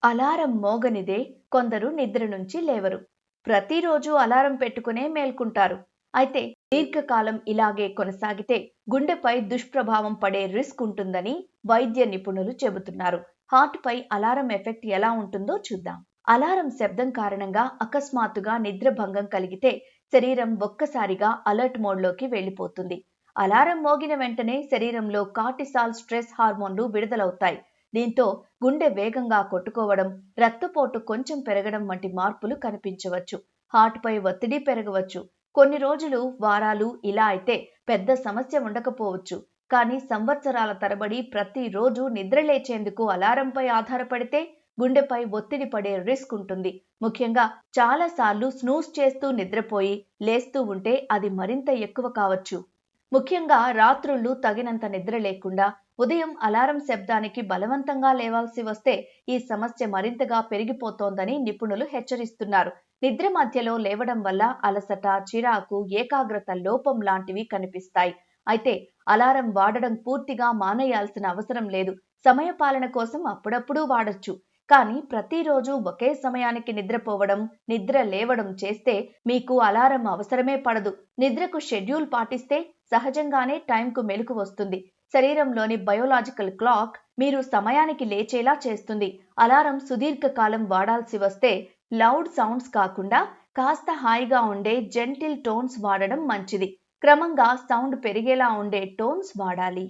Alarm మోగనిదే కొందరు నిద్ర నుంచి లేవరు. ప్రతిరోజు అలారం పెట్టుకునే మేల్కుంటారు. అయితే దీర్ఘకాలం ఇలాగే కొనసాగితే గుండెపై దుష్ప్రభావం పడే రిస్క్ ఉంటుందని వైద్య నిపుణులు చెబుతున్నారు. హార్ట్ పై అలారం ఎఫెక్ట్ ఎలా ఉంటుందో చూద్దాం. అలారం శబ్దం కారణంగా అకస్మాత్తుగా నిద్రభంగం కలిగితే శరీరం ఒక్కసారిగా అలర్ట్ మోడ్లోకి వెళ్ళిపోతుంది. అలారం మోగిన వెంటనే శరీరంలో కార్టిసాల్ స్ట్రెస్ హార్మోన్లు విడుదలవుతాయి. దీంతో గుండె వేగంగా కొట్టుకోవడం, రక్తపోటు కొంచెం పెరగడం వంటి మార్పులు కనిపించవచ్చు. హార్ట్ పై ఒత్తిడి పెరగవచ్చు. కొన్ని రోజులు, వారాలు ఇలా అయితే పెద్ద సమస్య ఉండకపోవచ్చు. కానీ సంవత్సరాల తరబడి ప్రతిరోజు నిద్ర లేచేందుకు అలారంపై ఆధారపడితే గుండెపై ఒత్తిడి పడే రిస్క్ ఉంటుంది. ముఖ్యంగా చాలా సార్లు స్నూజ్ చేస్తూ నిద్రపోయి లేస్తూ ఉంటే అది మరింత ఎక్కువ కావచ్చు. ముఖ్యంగా రాత్రుళ్ళు తగినంత నిద్ర లేకుండా ఉదయం అలారం శబ్దానికి బలవంతంగా లేవాల్సి వస్తే ఈ సమస్య మరింతగా పెరిగిపోతోందని నిపుణులు హెచ్చరిస్తున్నారు. నిద్ర మధ్యలో లేవడం వల్ల అలసట, చిరాకు, ఏకాగ్రత లోపం లాంటివి కనిపిస్తాయి. అయితే అలారం వాడడం పూర్తిగా మానేయాల్సిన అవసరం లేదు. సమయపాలన కోసం అప్పుడప్పుడు వాడొచ్చు. కానీ ప్రతిరోజు ఒకే సమయానికి నిద్రపోవడం, నిద్ర లేవడం చేస్తే మీకు అలారం అవసరమే పడదు. నిద్రకు షెడ్యూల్ పాటిస్తే సహజంగానే టైంకు మెలకు వస్తుంది. శరీరంలోని బయోలాజికల్ క్లాక్ మీరు సమయానికి లేచేలా చేస్తుంది. అలారం సుదీర్ఘకాలం వాడాల్సి వస్తే లౌడ్ సౌండ్స్ కాకుండా కాస్త హాయిగా ఉండే జెంటిల్ టోన్స్ వాడడం మంచిది. క్రమంగా సౌండ్ పెరిగేలా ఉండే టోన్స్ వాడాలి.